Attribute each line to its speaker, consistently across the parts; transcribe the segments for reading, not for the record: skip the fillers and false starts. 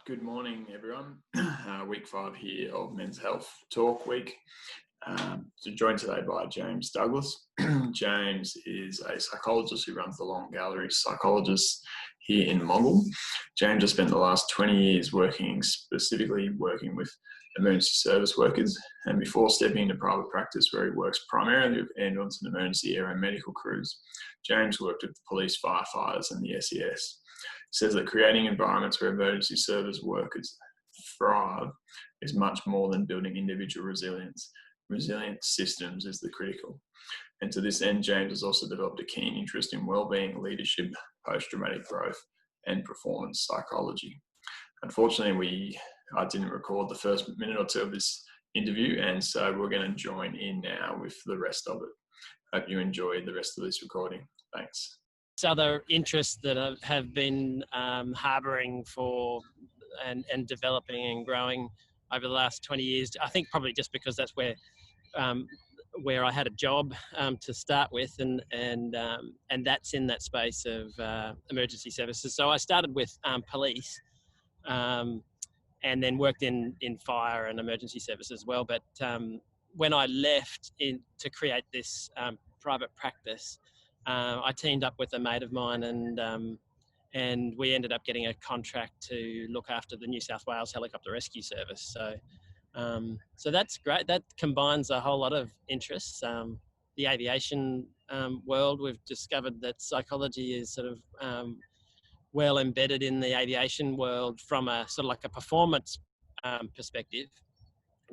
Speaker 1: Good morning, everyone. Week 5 here of Men's Health Talk Week. So joined today by James Douglas. James is a psychologist who runs the Long Gallery Psychologist here in Moggle. James has spent the last 20 years specifically working with emergency service workers, and before stepping into private practice where he works primarily with ambulance and emergency area medical crews, James worked with the police, firefighters and the SES. Says that creating environments where emergency service workers thrive is much more than building individual resilience. Resilient systems is the critical. And to this end, James has also developed a keen interest in wellbeing, leadership, post-traumatic growth, and performance psychology. Unfortunately, I didn't record the first minute or two of this interview, and so we're going to join in now with the rest of it. Hope you enjoyed the rest of this recording. Thanks.
Speaker 2: Other interests that I have been harbouring for and developing and growing over the last 20 years. I think probably just because that's where I had a job to start with, and that's in that space of emergency services. So I started with police, and then worked in fire and emergency services as well. But when I left to create this private practice, I teamed up with a mate of mine, and we ended up getting a contract to look after the New South Wales Helicopter Rescue Service. So that's great. That combines a whole lot of interests. The aviation world, we've discovered that psychology is sort of well embedded in the aviation world from a sort of like a performance perspective,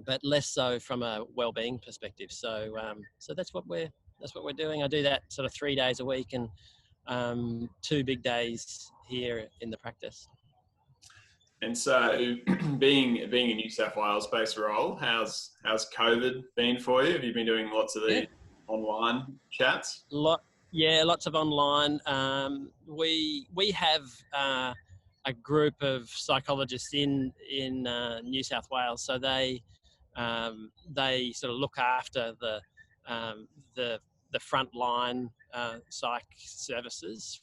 Speaker 2: but less so from a well-being perspective. So that's what we're doing. I do that sort of 3 days a week, and 2 big days here in the practice.
Speaker 1: And so, being a New South Wales-based role, how's COVID been for you? Have you been doing lots of the online chats?
Speaker 2: Lots of online. We have a group of psychologists in New South Wales, so they sort of look after the frontline psych services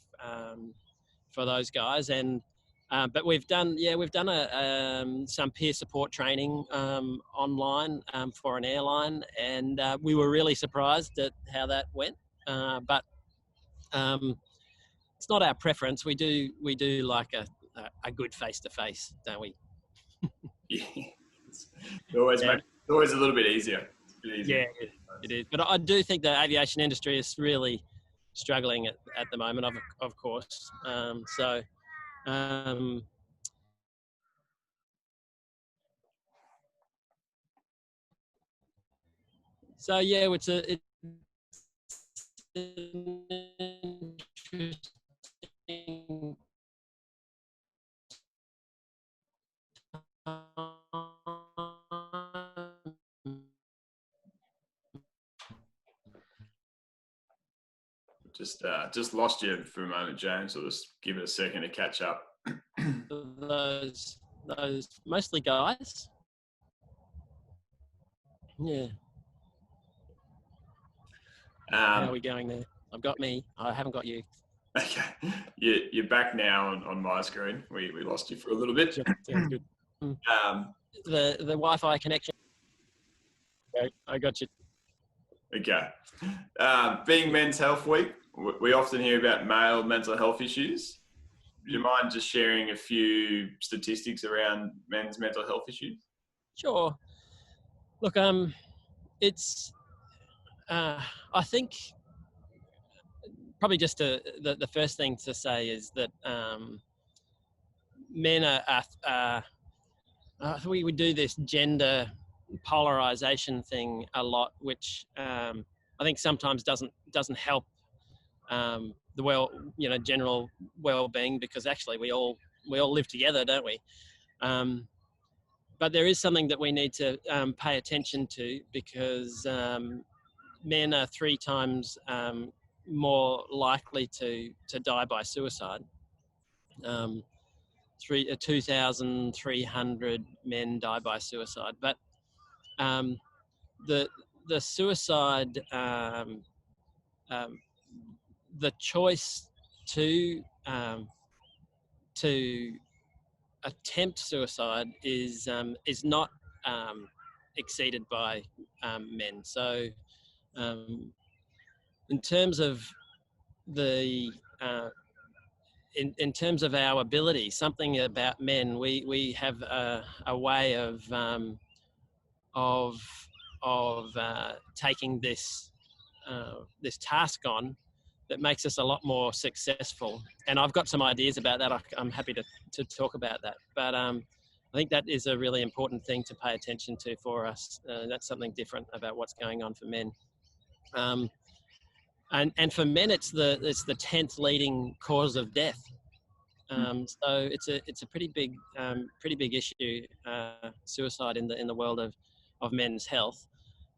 Speaker 2: for those guys, and but we've done some peer support training online for an airline, and we were really surprised at how that went. But it's not our preference. We do like a good face to face, don't we?
Speaker 1: Yeah, it always a little bit easier.
Speaker 2: Yeah, it is. But I do think the aviation industry is really struggling at the moment, of course. So yeah, it's an interesting
Speaker 1: Just lost you for a moment, James. I'll just give it a second to catch up.
Speaker 2: those mostly guys. Yeah. How are we going there? I've got me. I haven't got you.
Speaker 1: Okay. You're back now on my screen. We lost you for a little bit.
Speaker 2: Sounds good. The Wi-Fi connection. Okay, I got you.
Speaker 1: Okay. Being Men's Health Week, we often hear about male mental health issues. Do you mind just sharing a few statistics around men's mental health issues?
Speaker 2: Sure. Look, it's I think probably just the first thing to say is that men are we do this gender polarization thing a lot, which I think sometimes doesn't help the general well-being, because actually we all live together, don't we? But there is something that we need to pay attention to, because men are 3 times more likely to die by suicide. 2,300 men die by suicide, but the suicide, the choice to attempt suicide is not exceeded by men. So in terms of the in terms of our ability, something about men, we have a way of taking this this task on that makes us a lot more successful. And I've got some ideas about that. I'm happy to talk about that. But I think that is a really important thing to pay attention to for us. That's something different about what's going on for men. And for men, it's the 10th leading cause of death. So it's a pretty big issue, suicide in the world of men's health.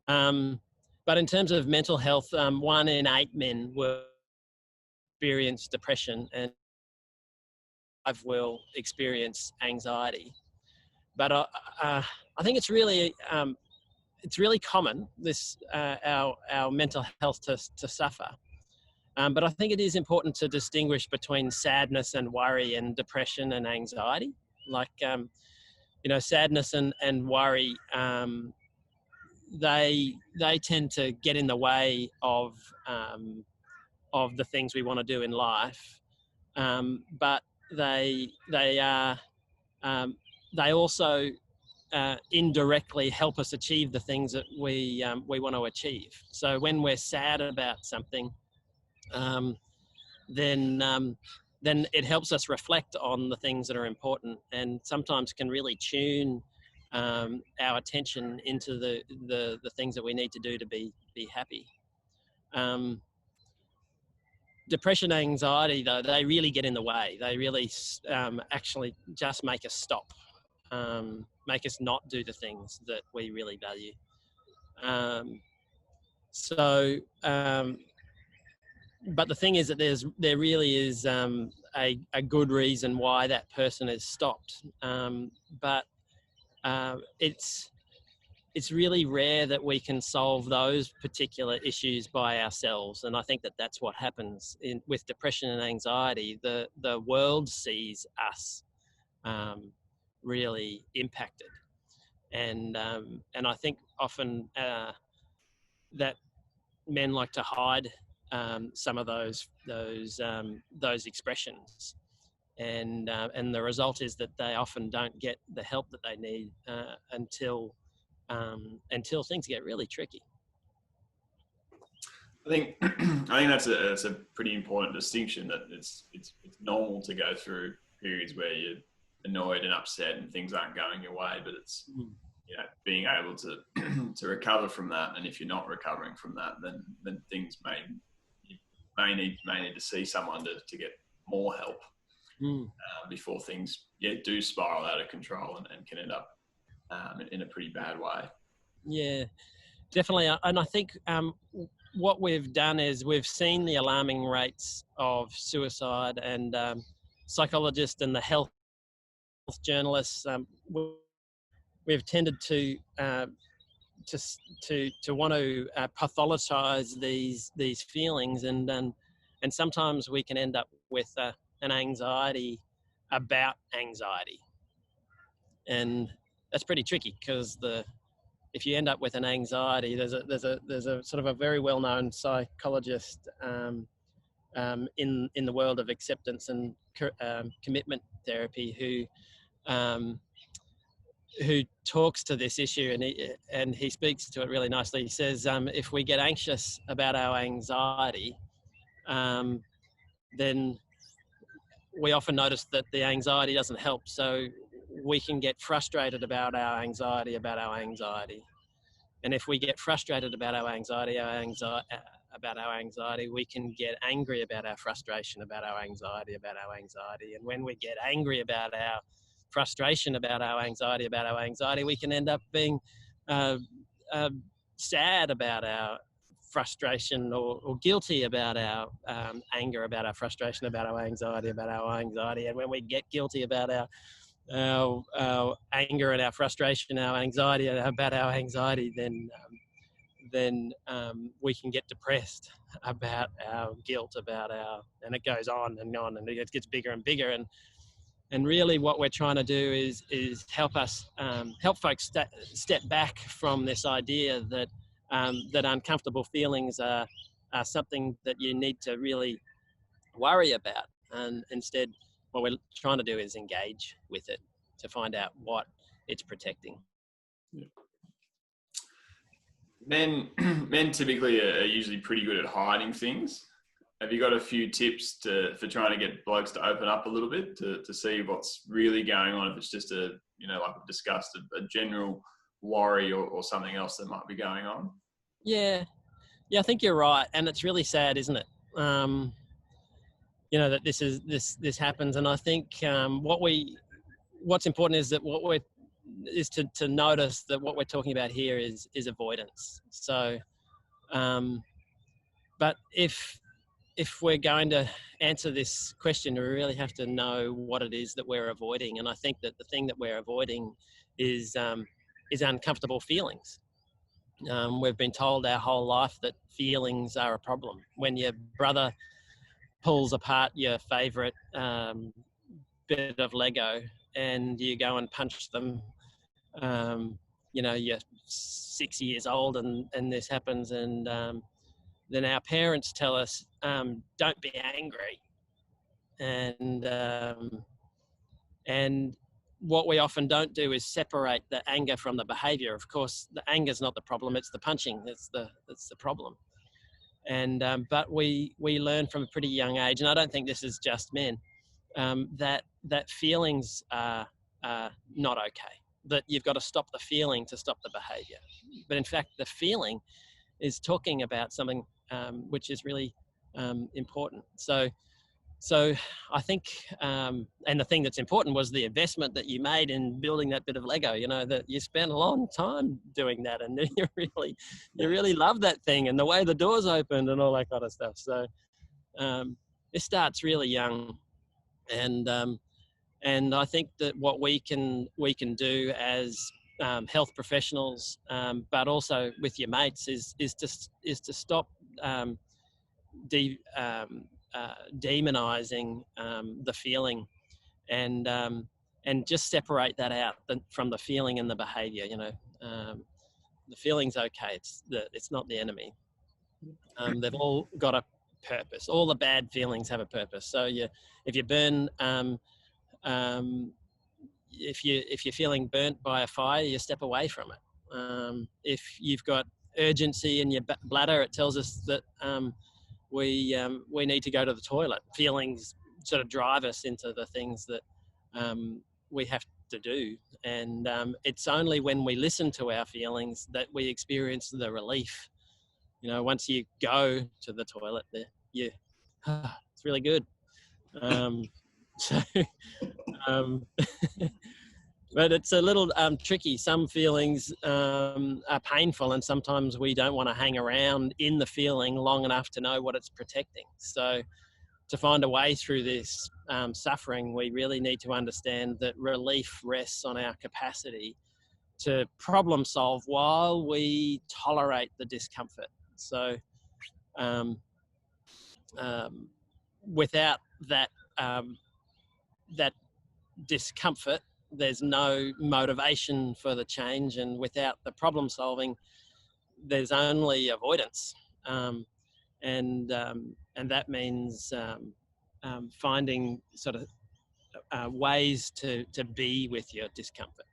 Speaker 2: But in terms of mental health, 1 in 8 men will experience depression, and 5 will experience anxiety. But I think it's really common, this our mental health to suffer. But I think it is important to distinguish between sadness and worry and depression and anxiety. Like, sadness and worry, they tend to get in the way of the things we want to do in life. But they also indirectly help us achieve the things that we want to achieve. So when we're sad about something, then it helps us reflect on the things that are important, and sometimes can really tune our attention into the things that we need to do to be happy. Depression and anxiety, though, they really get in the way. They really actually just make us stop, make us not do the things that we really value. But the thing is that there really is a good reason why that person is stopped. But it's really rare that we can solve those particular issues by ourselves. And I think that that's what happens with depression and anxiety. The world sees us really impacted. And I think often that men like to hide some of those expressions, and the result is that they often don't get the help that they need until things get really tricky.
Speaker 1: I think that's a pretty important distinction, that it's normal to go through periods where you're annoyed and upset and things aren't going your way, but it's being able to to recover from that. And if you're not recovering from that, then things may need to see someone to get more help before things do spiral out of control and can end up in a pretty bad way.
Speaker 2: Yeah, definitely. And I think what we've done is we've seen the alarming rates of suicide, and psychologists and the health journalists, we've tended to want to pathologize these feelings, and sometimes we can end up with an anxiety about anxiety, and that's pretty tricky, because if you end up with an anxiety, there's a sort of a very well-known psychologist in the world of acceptance and commitment therapy who talks to this issue, and he speaks to it really nicely. He says, if we get anxious about our anxiety, then we often notice that the anxiety doesn't help. So we can get frustrated about our anxiety. And if we get frustrated about our anxiety, we can get angry about our frustration about our anxiety. And when we get angry about our frustration about our anxiety, we can end up being sad about our frustration, or guilty about our anger about our frustration about our anxiety. And when we get guilty about our anger and our frustration, our anxiety about our anxiety, then we can get depressed about our guilt, and it goes on, and it gets bigger and bigger. And really what we're trying to do is help us, help folks step back from this idea that, that uncomfortable feelings are something that you need to really worry about. And instead, what we're trying to do is engage with it to find out what it's protecting.
Speaker 1: Yeah. Men typically are usually pretty good at hiding things. Have you got a few tips for trying to get blokes to open up a little bit to see what's really going on? If it's just like we've discussed, a general worry or something else that might be going on?
Speaker 2: Yeah, I think you're right. And it's really sad, isn't it? That this happens. And I think what's important is that to notice that what we're talking about here is avoidance. So, but if we're going to answer this question, we really have to know what it is that we're avoiding. And I think that the thing that we're avoiding is uncomfortable feelings. We've been told our whole life that feelings are a problem. When your brother pulls apart your favorite bit of Lego and you go and punch them, you're 6 years old and this happens, and then our parents tell us, don't be angry. And what we often don't do is separate the anger from the behavior. Of course, the anger is not the problem, it's the punching that's the problem. And but we learn from a pretty young age, and I don't think this is just men, that feelings are not okay, that you've got to stop the feeling to stop the behavior. But in fact, the feeling is talking about something which is really important. So I think, and the thing that's important was the investment that you made in building that bit of Lego. That you spent a long time doing that, and you really love that thing, and the way the doors opened and all that kind of stuff. So it starts really young, and I think that what we can do as health professionals, but also with your mates, is to stop demonizing the feeling, and just separate that out from the feeling and the behavior. The feeling's okay. It's not the enemy. They've all got a purpose. All the bad feelings have a purpose. So if you burn, if you're feeling burnt by a fire, you step away from it. If you've got urgency in your bladder, it tells us that we need to go to the toilet. Feelings sort of drive us into the things that we have to do, and it's only when we listen to our feelings that we experience the relief. Once you go to the toilet, it's really good. But it's a little tricky. Some feelings are painful, and sometimes we don't want to hang around in the feeling long enough to know what it's protecting. So to find a way through this suffering, we really need to understand that relief rests on our capacity to problem solve while we tolerate the discomfort. So without that discomfort, there's no motivation for the change, and without the problem solving, there's only avoidance, and that means finding sort of ways to be with your discomfort.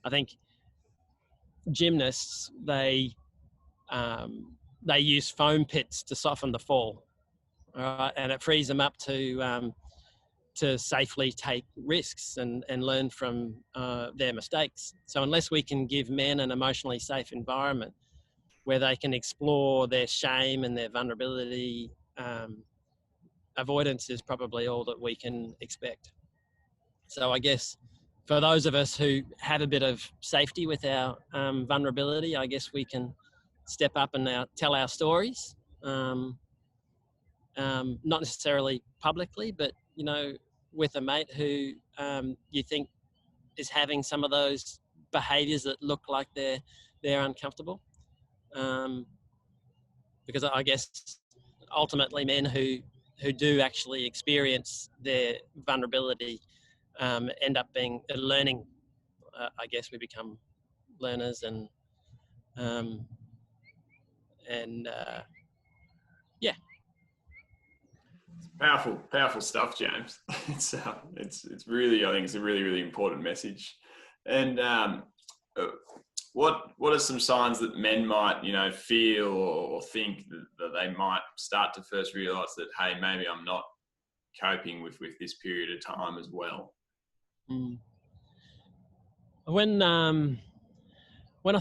Speaker 2: I think gymnasts, they use foam pits to soften the fall, and it frees them up to safely take risks and learn from their mistakes. So unless we can give men an emotionally safe environment where they can explore their shame and their vulnerability, avoidance is probably all that we can expect. So I guess for those of us who have a bit of safety with our vulnerability, I guess we can step up and tell our stories, not necessarily publicly, but with a mate who you think is having some of those behaviours that look like they're uncomfortable, because I guess ultimately men who do actually experience their vulnerability end up being learning. I guess we become learners, and yeah.
Speaker 1: Powerful stuff, James. It's really, I think it's a really, really important message. And what are some signs that men might, feel or think that they might start to first realise that, hey, maybe I'm not coping with this period of time as well?
Speaker 2: When I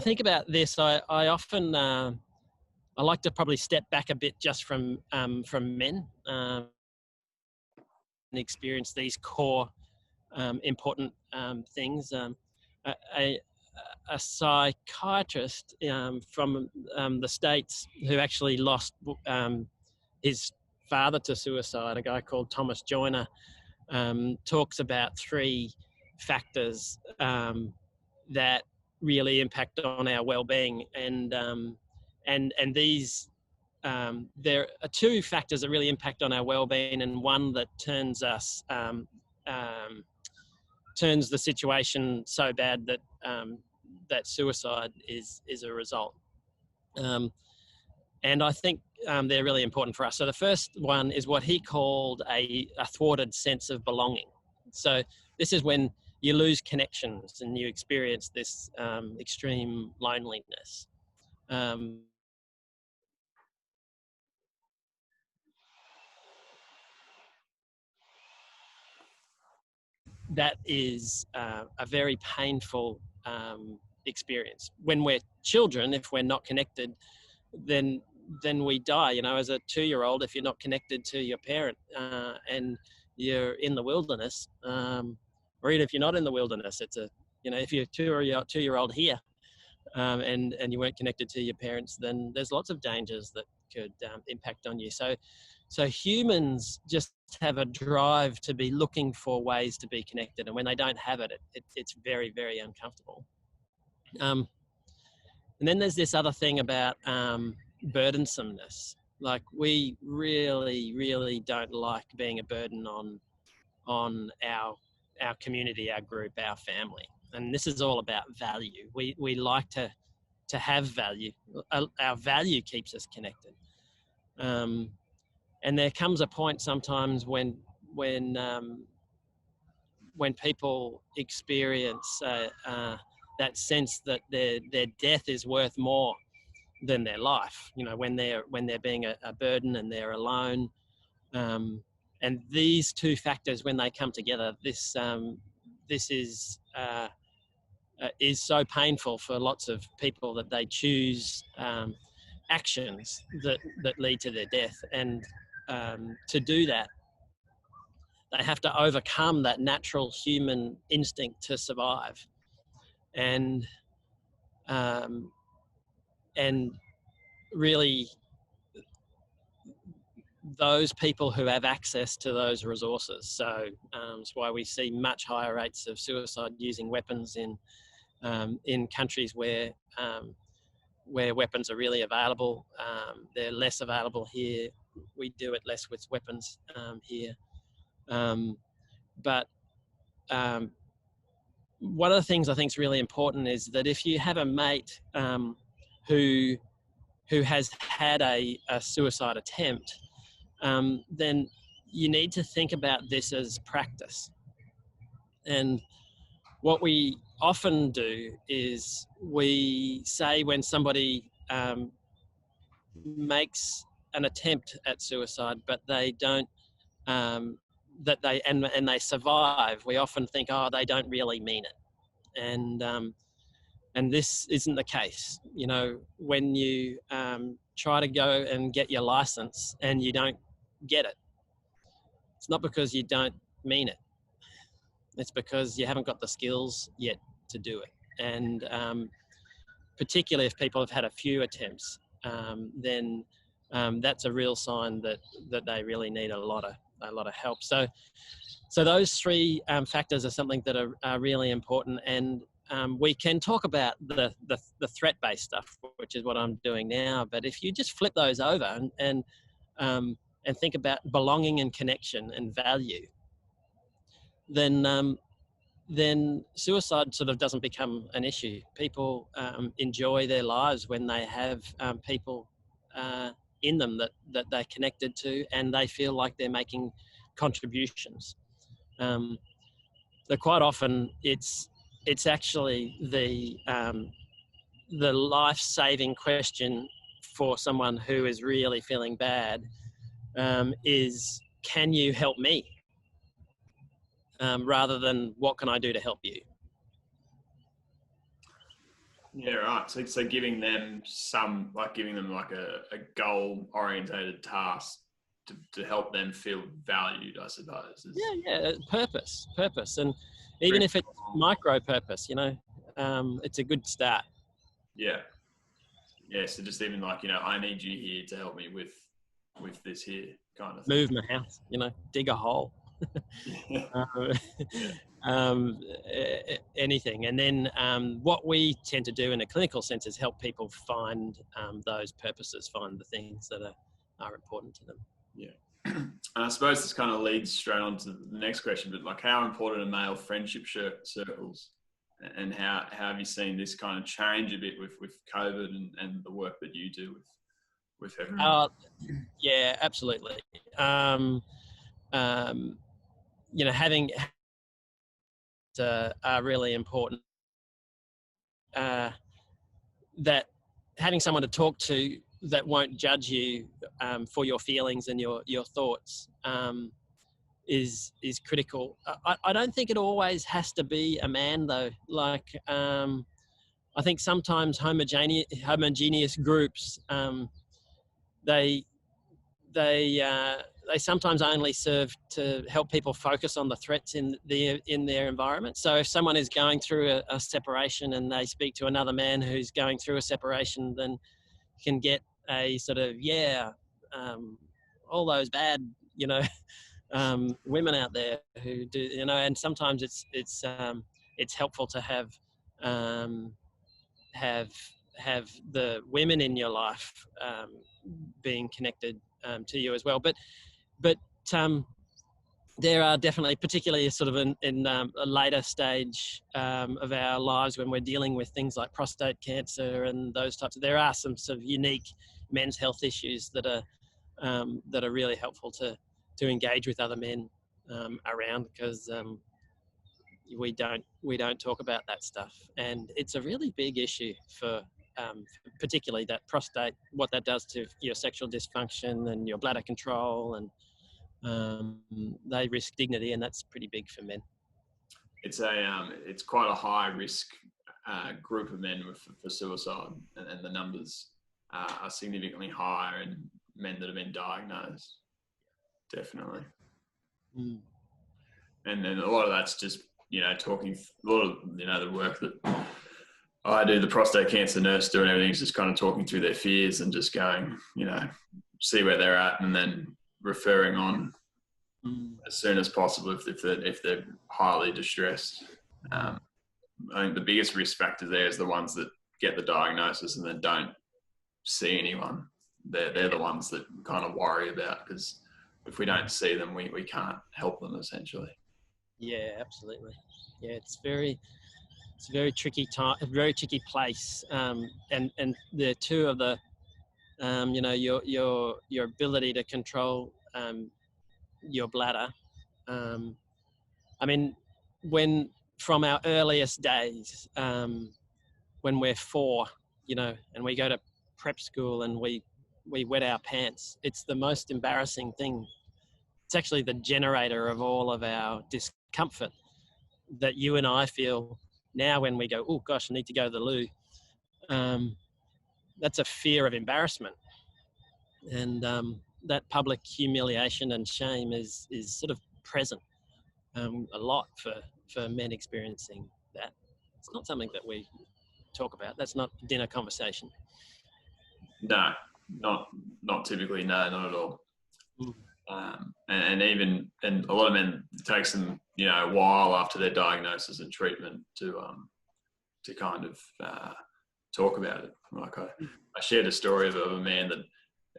Speaker 2: think about this, I often I like to probably step back a bit just from men and experience these core important things. A psychiatrist from the States who actually lost his father to suicide, a guy called Thomas Joyner, talks about three factors that really impact on our well-being, and these there are two factors that really impact on our well-being, and one that turns the situation so bad that that suicide is a result. And I think they're really important for us. So the first one is what he called a thwarted sense of belonging. So this is when you lose connections and you experience this extreme loneliness. That is a very painful experience. When we're children, if we're not connected, then we die. As a 2-year-old, if you're not connected to your parent and you're in the wilderness, or even if you're not in the wilderness, it's if you're 2-year-old here and you weren't connected to your parents, then there's lots of dangers that could impact on you. So humans just have a drive to be looking for ways to be connected, and when they don't have it, it's very, very uncomfortable. And then there's this other thing about burdensomeness. Like, we really, really don't like being a burden on our community, our group, our family. And this is all about value. We like to have value. Our value keeps us connected. And there comes a point sometimes when people experience that sense that their death is worth more than their life. When they're being a burden and they're alone. And these two factors, when they come together, this is so painful for lots of people that they choose actions that lead to their death. And to do that, they have to overcome that natural human instinct to survive. And really, those people who have access to those resources. So it's why we see much higher rates of suicide using weapons in countries where weapons are really available. They're less available here. We do it less with weapons here. But one of the things I think is really important is that if you have a mate who has had a suicide attempt, then you need to think about this as practice. And what we often do is we say, when somebody makes an attempt at suicide, but they don't, and they survive, we often think, oh, they don't really mean it. And this isn't the case. When you try to go and get your license and you don't get it, it's not because you don't mean it. It's because you haven't got the skills yet to do it. And particularly if people have had a few attempts, then that's a real sign that they really need a lot of help. So those three factors are something that are really important. And we can talk about the threat-based stuff, which is what I'm doing now. But if you just flip those over and think about belonging and connection and value, then suicide sort of doesn't become an issue. People enjoy their lives when they have people in them that they're connected to, and they feel like they're making contributions. But quite often, it's actually the life-saving question for someone who is really feeling bad is, can you help me? Rather than what can I do to help you?
Speaker 1: Yeah, right. So giving them like a goal orientated task to help them feel valued, I suppose.
Speaker 2: Yeah, purpose. And even if it's micro purpose, it's a good start.
Speaker 1: Yeah. Yeah. So just even like, I need you here to help me with this here kind of thing.
Speaker 2: Move my house, dig a hole. Anything. And then what we tend to do in a clinical sense is help people find those purposes, find the things that are important to them.
Speaker 1: Yeah. And I suppose this kind of leads straight on to the next question, but like, how important are male friendship circles, and how have you seen this kind of change a bit with COVID and the work that you do with everyone?
Speaker 2: Yeah, absolutely. Having are really important. That having someone to talk to that won't judge you for your feelings and your thoughts is critical. I don't think it always has to be a man though. Like I think sometimes homogeneous groups they sometimes only serve to help people focus on the threats in their environment. So if someone is going through a separation and they speak to another man who's going through a separation, then can get a sort of all those bad women out there who do, and sometimes it's helpful to have the women in your life being connected to you as well. But there are definitely, particularly sort of in a later stage of our lives when we're dealing with things like prostate cancer and those types there are some sort of unique men's health issues that are really helpful to engage with other men around, because we don't talk about that stuff, and it's a really big issue for particularly that prostate, what that does to your sexual dysfunction and your bladder control, and they risk dignity, and that's pretty big for men.
Speaker 1: It's quite a high risk group of men for suicide, and the numbers are significantly higher in men that have been diagnosed. Definitely. And then a lot of that's just talking, a lot of the work that I do, the prostate cancer nurse do, and everything is just kind of talking through their fears and just going, see where they're at, and then referring on as soon as possible if they're highly distressed. I think the biggest risk factor there is the ones that get the diagnosis and then don't see anyone. They're the ones that kind of worry about, because if we don't see them, we can't help them essentially. Yeah,
Speaker 2: absolutely. Yeah, it's a very tricky time, a very tricky place, and the two of the your ability to control your bladder. I mean, when from our earliest days, when we're 4, and we go to prep school and we wet our pants, it's the most embarrassing thing. It's actually the generator of all of our discomfort that you and I feel now when we go, oh gosh, I need to go to the loo. That's a fear of embarrassment. And that public humiliation and shame is sort of present a lot for men experiencing that. It's not something that we talk about. That's not dinner conversation.
Speaker 1: No, not typically. No, not at all. And a lot of men, it takes them a while after their diagnosis and treatment to kind of talk about it. Like I shared a story of a man that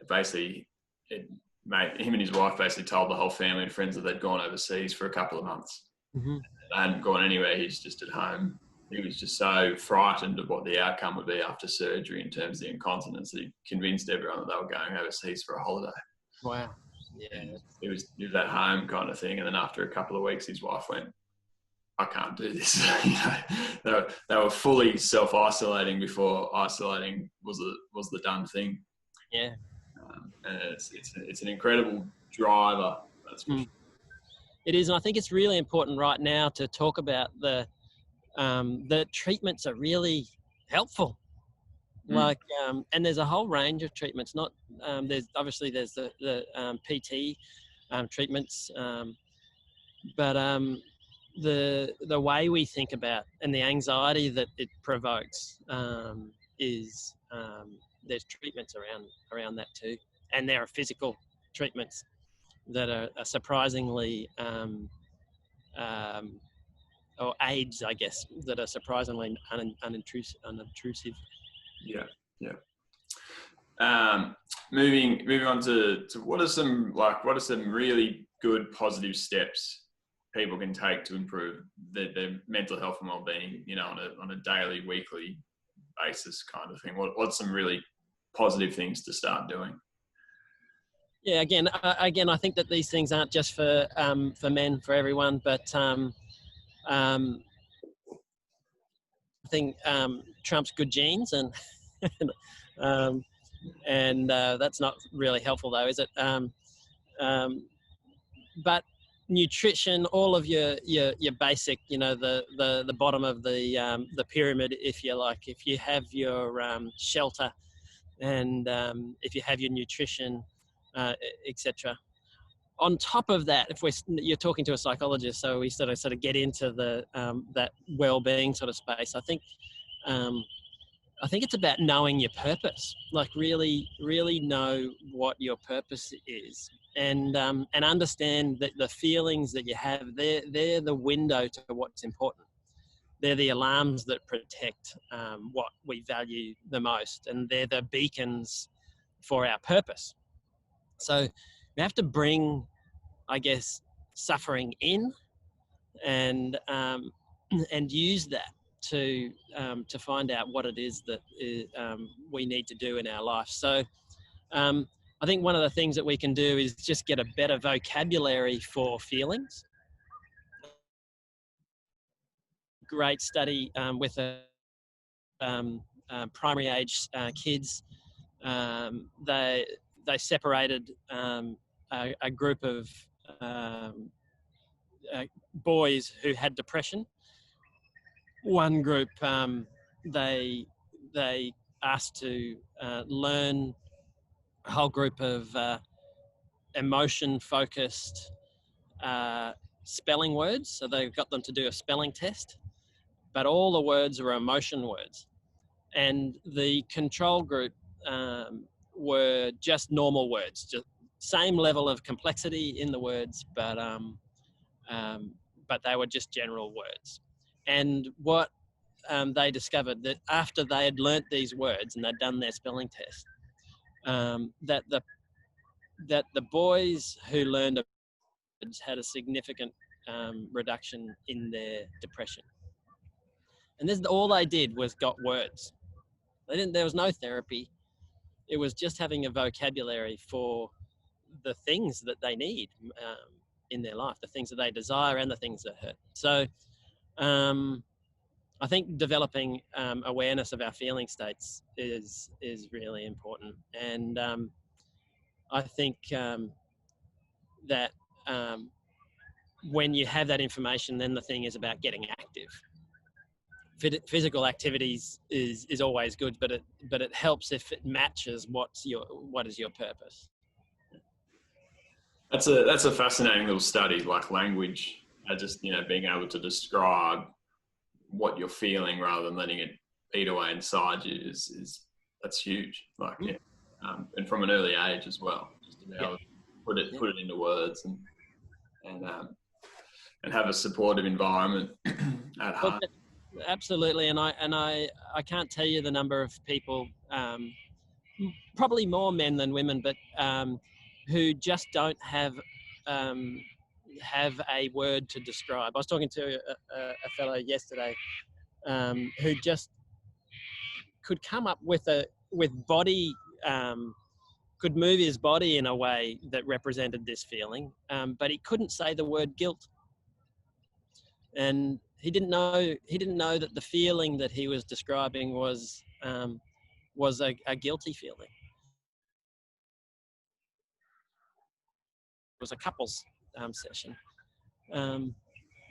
Speaker 1: basically him and his wife basically told the whole family and friends that they'd gone overseas for a couple of months,
Speaker 2: Mm-hmm.
Speaker 1: They hadn't gone anywhere. He's just at home. He was just so frightened of what the outcome would be after surgery in terms of the incontinence that he convinced everyone that they were going overseas for a holiday.
Speaker 2: Wow. Yeah.
Speaker 1: And it was at home kind of thing. And then after a couple of weeks, his wife went, I can't do this. They were fully self-isolating before isolating was the done thing.
Speaker 2: Yeah.
Speaker 1: And it's an incredible driver. That's for sure.
Speaker 2: It is, and I think it's really important right now to talk about the treatments are really helpful. Like, and there's a whole range of treatments. Not there's the PT treatments, but the way we think about and the anxiety that it provokes is there's treatments around that too, and there are physical treatments that are surprisingly or aids, I guess, that are surprisingly unintrusive.
Speaker 1: Yeah. Moving on to what are some really good positive steps people can take to improve their mental health and well-being, on a daily, weekly basis kind of thing. What's some really positive things to start doing?
Speaker 2: Yeah, again, I think that these things aren't just for men, for everyone, but I think Trump's good genes, and that's not really helpful though, is it? But nutrition, all of your basic, the bottom of the pyramid, if you like, if you have your shelter, and if you have your nutrition, etc. On top of that, if you're talking to a psychologist, so we sort of get into the that well-being sort of space. I think it's about knowing your purpose, like really know what your purpose is, and understand that the feelings that you have, they're the window to what's important. They're the alarms that protect what we value the most, and they're the beacons for our purpose. So we have to bring, I guess, suffering in, and use that to find out what it is that we need to do in our life. So I think one of the things that we can do is just get a better vocabulary for feelings. Great study with primary age kids. They separated a group of boys who had depression. One group, they asked to learn a whole group of emotion-focused spelling words. So they got them to do a spelling test, but all the words were emotion words. And the control group were just normal words, just same level of complexity in the words, but they were just general words. And what they discovered, that after they had learnt these words and they'd done their spelling test, that the boys who learned words had a significant reduction in their depression. And this, all they did was got words. There was no therapy. It was just having a vocabulary for the things that they need in their life, the things that they desire and the things that hurt. So I think developing awareness of our feeling states is really important. And I think that when you have that information, then the thing is about getting active. Physical activities is always good, but it helps if it matches what is your purpose.
Speaker 1: That's a fascinating little study, like language, just being able to describe what you're feeling rather than letting it eat away inside you is that's huge. Like and from an early age as well, just to be able to put it into words and have a supportive environment at home.
Speaker 2: Absolutely, and I can't tell you the number of people, probably more men than women, but who just don't have have a word to describe. I was talking to a fellow yesterday who just could come up with body, could move his body in a way that represented this feeling, but he couldn't say the word guilt. And he didn't know that the feeling that he was describing was a guilty feeling. It was a couples session.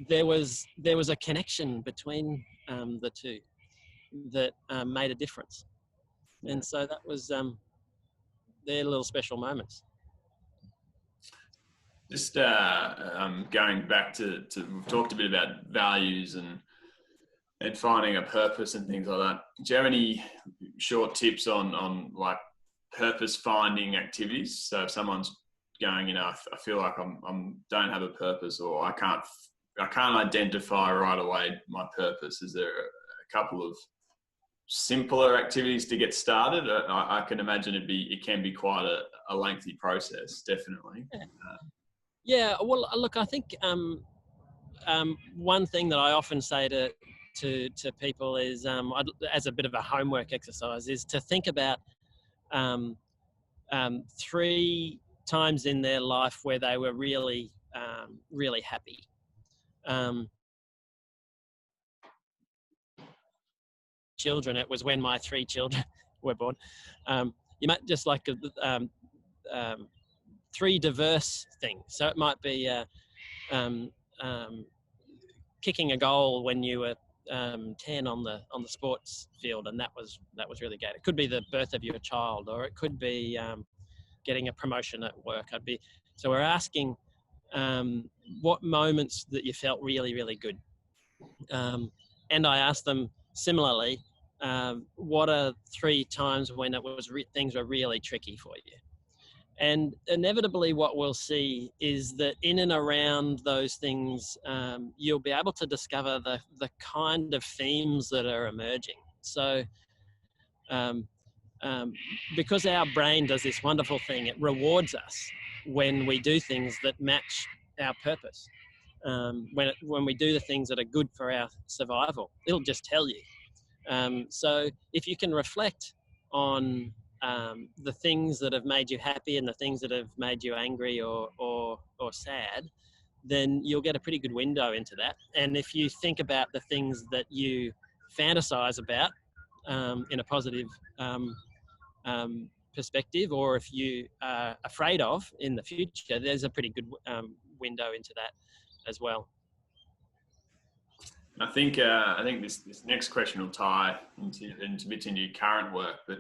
Speaker 2: There was a connection between the two that made a difference, and so that was their little special moments.
Speaker 1: Just going back to we've talked a bit about values and finding a purpose and things like that. Do you have any short tips on like purpose finding activities? So if someone's going, I feel like I'm don't have a purpose, or I can't identify right away my purpose. Is there a couple of simpler activities to get started? I can imagine it can be quite a lengthy process, definitely.
Speaker 2: Yeah, well, look, I think one thing that I often say to people is, as a bit of a homework exercise, is to think about 3 times in their life where they were really, really happy. Children, it was when my 3 children were born. You might just like 3 diverse things. So it might be kicking a goal when you were 10 on the sports field, and that was really great. It could be the birth of your child, or it could be getting a promotion at work. So we're asking what moments that you felt really, really good, and I asked them similarly, what are 3 times when it was things were really tricky for you? And inevitably what we'll see is that in and around those things, you'll be able to discover the kind of themes that are emerging. So because our brain does this wonderful thing, it rewards us when we do things that match our purpose. When we do the things that are good for our survival, it'll just tell you. So if you can reflect on the things that have made you happy and the things that have made you angry or sad, then you'll get a pretty good window into that. And if you think about the things that you fantasize about in a positive perspective, or if you are afraid of in the future, there's a pretty good window into that as well.
Speaker 1: I think this next question will tie into your current work, but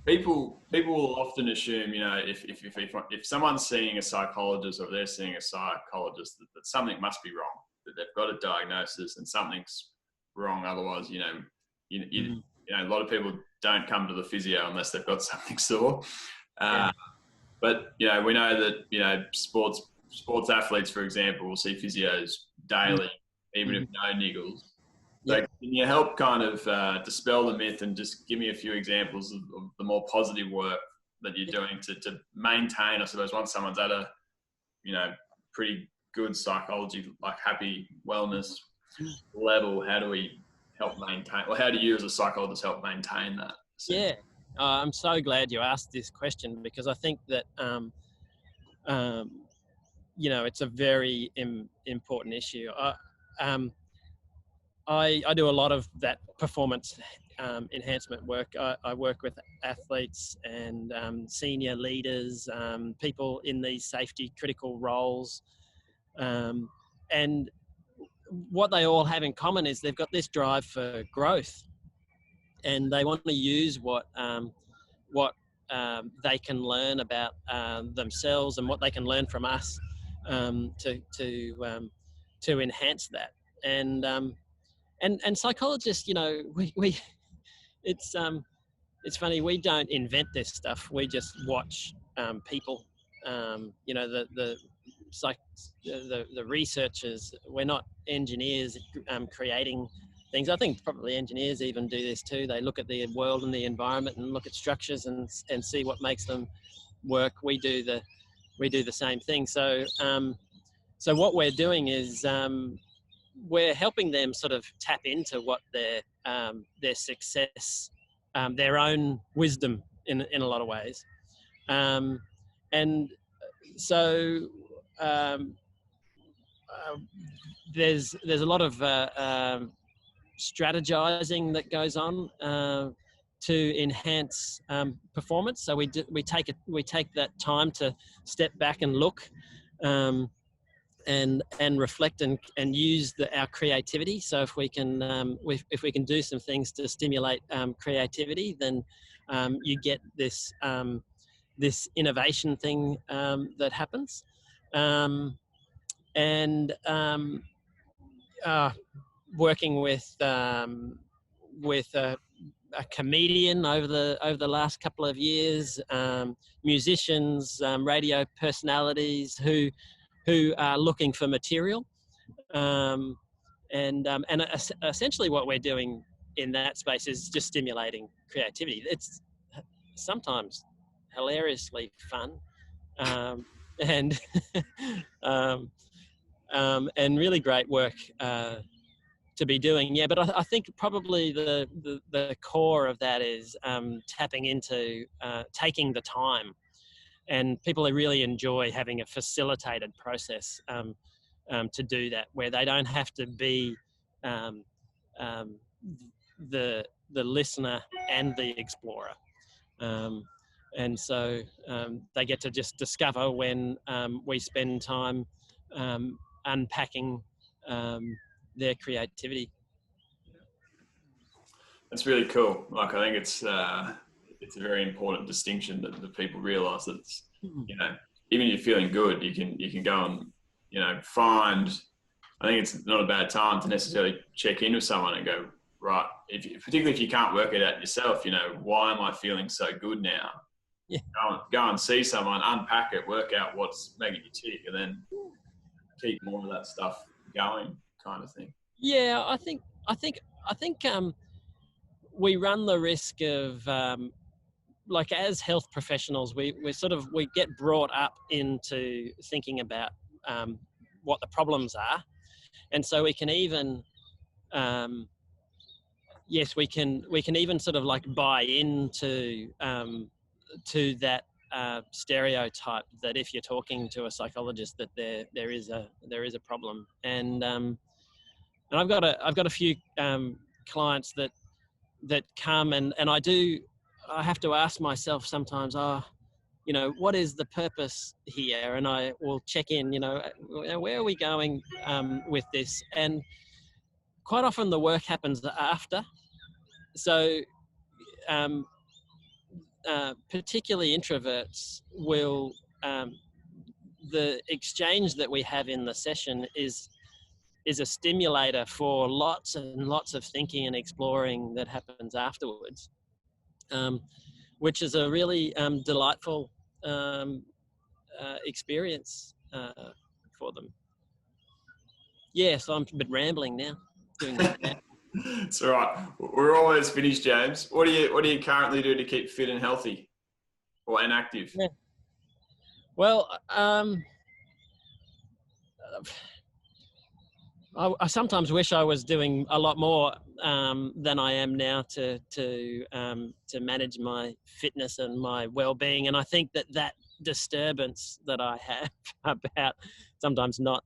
Speaker 1: people will often assume, if someone's seeing a psychologist or they're seeing a psychologist, that something must be wrong, that they've got a diagnosis and something's wrong. Otherwise, a lot of people don't come to the physio unless they've got something sore. But we know that sports athletes, for example, will see physios daily. Even if no niggles. So can you help kind of dispel the myth and just give me a few examples of the more positive work that you're doing to maintain, I suppose, once someone's at a, pretty good psychology, like happy wellness level, how do we help maintain, or how do you as a psychologist help maintain that?
Speaker 2: Yeah, I'm so glad you asked this question, because I think that, it's a very important issue. I do a lot of that performance enhancement work. I work with athletes and senior leaders, people in these safety critical roles. And what they all have in common is they've got this drive for growth, and they want to use what they can learn about themselves and what they can learn from us to enhance that. And psychologists, it's funny, we don't invent this stuff. We just watch people. The researchers. We're not engineers creating things. I think probably engineers even do this too. They look at the world and the environment and look at structures and see what makes them work. We do the same thing. So So what we're doing is we're helping them sort of tap into what their success, their own wisdom in a lot of ways, and so there's a lot of strategizing that goes on to enhance performance. So we take that time to step back and look. And reflect and use our creativity. So if we can do some things to stimulate creativity, then you get this innovation thing that happens. Working with a comedian over the last couple of years, musicians, radio personalities who are looking for material, and essentially what we're doing in that space is just stimulating creativity. It's sometimes hilariously fun, and and really great work to be doing. Yeah, but I think probably the core of that is tapping into taking the time. And people really enjoy having a facilitated process to do that, where they don't have to be the listener and the explorer. And so they get to just discover when we spend time unpacking their creativity.
Speaker 1: That's really cool. Like, I think it's a very important distinction that the people realise that it's, even if you're feeling good, you can go and find. I think it's not a bad time to necessarily check in with someone and go, right, particularly if you can't work it out yourself, why am I feeling so good now?
Speaker 2: Yeah.
Speaker 1: Go and see someone, unpack it, work out what's making you tick, and then keep more of that stuff going, kind of thing.
Speaker 2: Yeah, I think we run the risk of like, as health professionals, we get brought up into thinking about what the problems are, and so we can even we can even sort of like buy into to that stereotype that if you're talking to a psychologist that there is a problem. And I've got a few clients that come and I have to ask myself sometimes, what is the purpose here? And I will check in, where are we going with this? And quite often the work happens after. So particularly introverts will, the exchange that we have in the session is a stimulator for lots and lots of thinking and exploring that happens afterwards, which is a really delightful experience for them. Yeah, so I'm a bit rambling now. Doing that.
Speaker 1: It's all right. We're almost finished, James. What do you currently do to keep fit and healthy, and active?
Speaker 2: Yeah. Well, I sometimes wish I was doing a lot more than I am now to manage my fitness and my well-being. And I think that disturbance that I have about sometimes not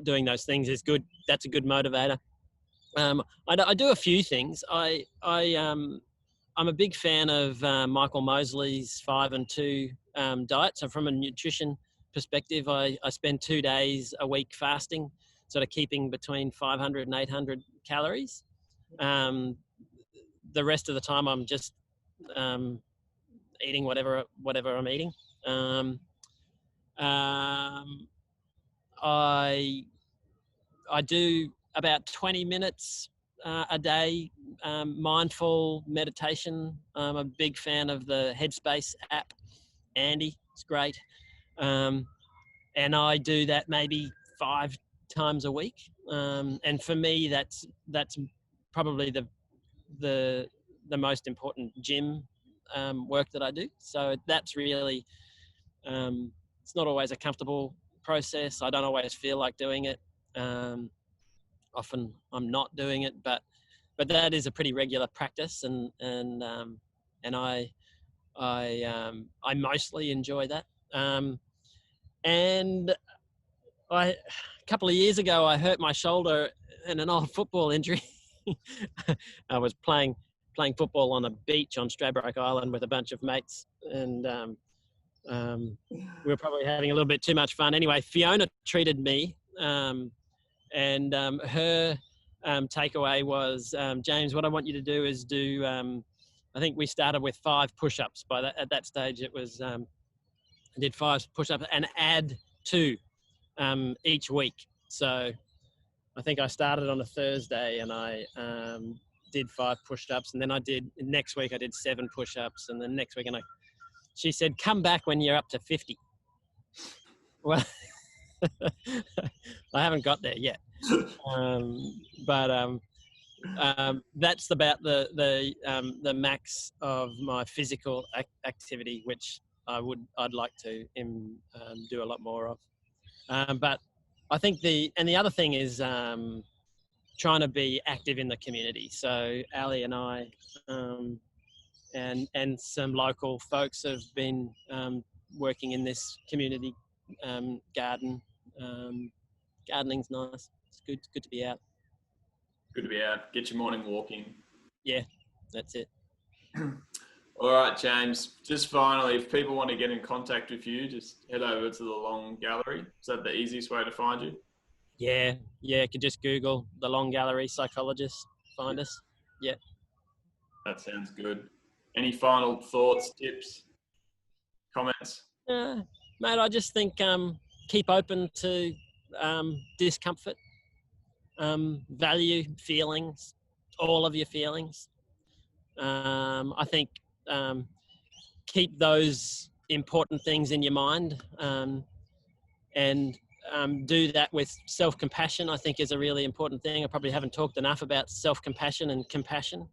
Speaker 2: doing those things is good. That's a good motivator. I do a few things. I'm a big fan of Michael Mosley's 5 and 2 diet. So from a nutrition perspective, I spend 2 days a week fasting, sort of keeping between 500 and 800 calories. The rest of the time I'm just eating whatever I'm eating. I do about 20 minutes a day mindful meditation. I'm a big fan of the Headspace app. Andy, it's great. And I do that maybe 5 times a week. And for me, that's probably the most important gym work that I do. So that's really, it's not always a comfortable process. I don't always feel like doing it. Often I'm not doing it, but that is a pretty regular practice, and I mostly enjoy that. And a couple of years ago, I hurt my shoulder in an old football injury. I was playing football on a beach on Stradbroke Island with a bunch of mates, and we were probably having a little bit too much fun. Anyway, Fiona treated me, and her takeaway was, James, what I want you to do is do, I think we started with 5 push-ups. At that stage, it was, I did 5 push-ups and add 2 each week. So I think I started on a Thursday, and I did 5 push-ups, and then next week I did 7 push-ups, and then next week, she said, come back when you're up to 50. Well, I haven't got there yet. But that's about the max of my physical activity, which I'd like to do a lot more of. But I think the other thing is trying to be active in the community. So Ali and I and some local folks have been working in this community garden. Gardening's nice. It's good to be out.
Speaker 1: Good to be out. Get your morning walking.
Speaker 2: Yeah, that's it.
Speaker 1: All right, James. Just finally, if people want to get in contact with you, just head over to the Long Gallery. Is that the easiest way to find you?
Speaker 2: Yeah. You could just Google the Long Gallery Psychologist. Find us. Yeah.
Speaker 1: That sounds good. Any final thoughts, tips, comments?
Speaker 2: Mate, I just think keep open to discomfort. Value feelings, all of your feelings. I think keep those important things in your mind, and do that with self-compassion. I think is a really important thing. I probably haven't talked enough about self-compassion and compassion.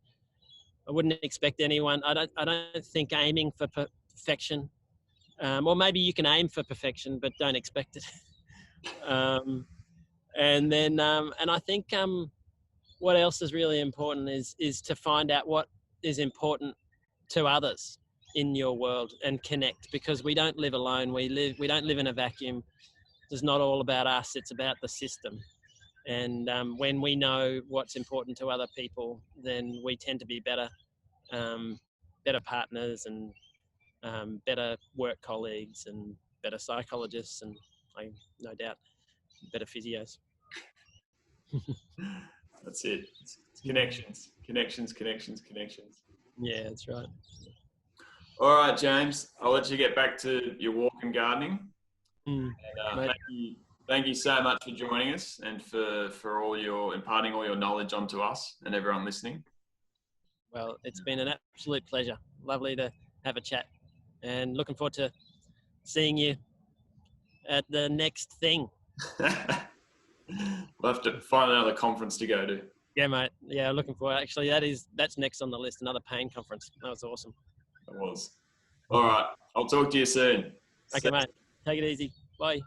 Speaker 2: I wouldn't expect anyone. I don't think aiming for perfection, or maybe you can aim for perfection, but don't expect it. And then, and I think what else is really important is to find out what is important to others in your world and connect, because we don't live alone. We don't live in a vacuum. It's not all about us. It's about the system. And when we know what's important to other people, then we tend to be better partners and better work colleagues and better psychologists, and no doubt better physios.
Speaker 1: That's it. It's connections.
Speaker 2: Yeah, that's right.
Speaker 1: All right, James. I'll let you get back to your walk and gardening. And, thank you so much for joining us and for all your imparting all your knowledge onto us and everyone listening.
Speaker 2: Well, it's been an absolute pleasure. Lovely to have a chat, and looking forward to seeing you at the next thing.
Speaker 1: We'll have to find another conference to go to.
Speaker 2: Yeah, mate. Yeah, looking forward. Actually, that's next on the list. Another pain conference. That was awesome.
Speaker 1: It was. All right. I'll talk to you soon.
Speaker 2: Okay, mate. Take it easy. Bye.